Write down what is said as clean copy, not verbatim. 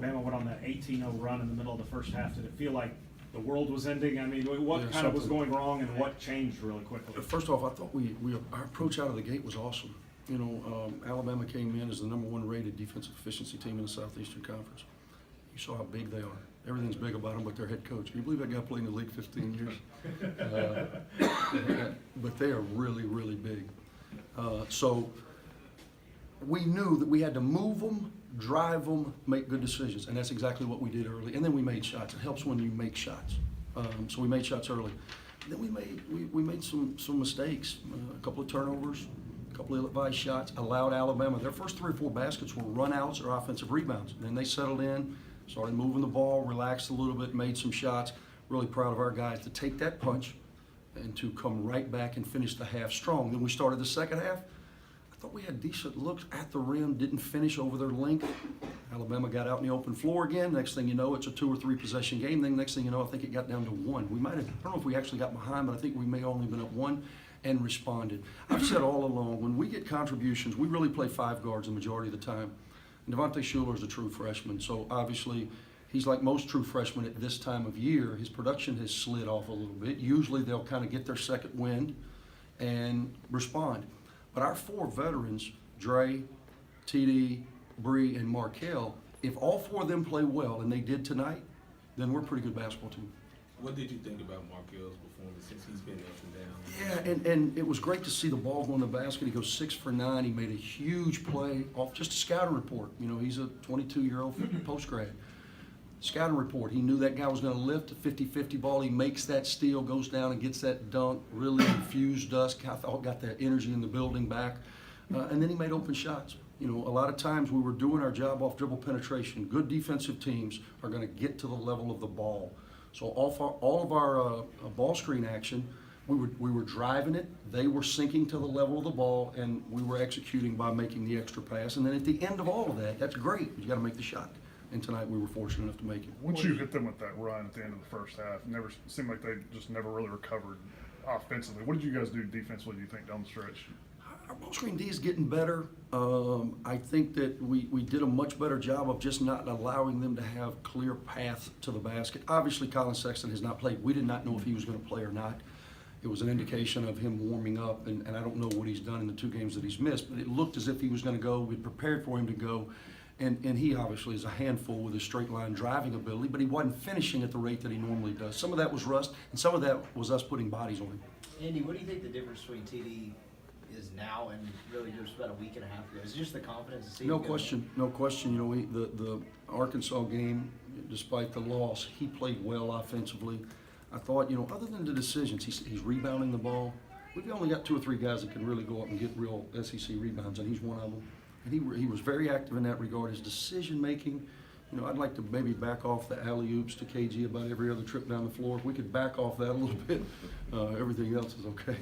Alabama went on that 18-0 run in the middle of the first half, did it feel like the world was ending? I mean, what kind of was going wrong and what changed really quickly? First off, I thought our approach out of the gate was awesome. You know, Alabama came in as the #1 rated defensive efficiency team in the Southeastern Conference. You saw how big they are. Everything's big about them but their head coach. Can you believe that guy played in the league 15 years? But they are really, really big. So we knew that we had to move them, drive them, make good decisions, and that's exactly what we did early. And then we made shots. It helps when you make shots. So we made shots early. Then we made some mistakes, a couple of turnovers, a couple of ill-advised shots, allowed Alabama. Their first 3 or 4 baskets were run-outs or offensive rebounds. Then they settled in, started moving the ball, relaxed a little bit, made some shots. Really proud of our guys to take that punch and to come right back and finish the half strong. Then we started the second half. I thought we had decent looks at the rim, didn't finish over their length. Alabama got out in the open floor again. Next thing you know, it's a 2 or 3 possession game. Then next thing you know, I think it got down to 1. We might have, I don't know if we actually got behind, but I think we may have only been up 1 and responded. I've said all along, when we get contributions, we really play 5 guards the majority of the time. And Devontae Shuler is a true freshman, so obviously he's like most true freshmen at this time of year. His production has slid off a little bit. Usually they'll kind of get their second wind and respond. But our 4 veterans, Dre, TD, Bree, and Markel, if all 4 of them play well, and they did tonight, then we're a pretty good basketball team. What did you think about Markel's performance since he's been up and down? Yeah, and it was great to see the ball go in the basket. He goes 6 for 9. He made a huge play off just a scouting report. You know, he's a 22-year-old post-grad. Scouting report. He knew that guy was going to lift a 50-50 ball. He makes that steal, goes down and gets that dunk, really infused us, got that energy in the building back. And then he made open shots. You know, a lot of times we were doing our job off dribble penetration. Good defensive teams are going to get to the level of the ball. So all of our ball screen action, we were driving it, they were sinking to the level of the ball, and we were executing by making the extra pass. And then at the end of all of that, that's great. You got to make the shot. And tonight we were fortunate enough to make it. Once you hit them with that run at the end of the first half, never seemed like they just never really recovered offensively. What did you guys do defensively, do you think, down the stretch? Our ball screen D is getting better. I think that we did a much better job of just not allowing them to have clear paths to the basket. Obviously, Colin Sexton has not played. We did not know if he was going to play or not. It was an indication of him warming up, and I don't know what he's done in the 2 games that he's missed, but it looked as if he was going to go. We prepared for him to go. And he obviously is a handful with his straight line driving ability, but he wasn't finishing at the rate that he normally does. Some of that was rust, and some of that was us putting bodies on him. Andy, what do you think the difference between TD is now and really just about a week and a half ago? Is it just the confidence to see? No question, no question. You know, the Arkansas game, despite the loss, he played well offensively. I thought, you know, other than the decisions, he's rebounding the ball. We've only got 2 or 3 guys that can really go up and get real SEC rebounds, and he's one of them. And he was very active in that regard. His decision making, you know, I'd like to maybe back off the alley-oops to KG about every other trip down the floor. If we could back off that a little bit, everything else is okay.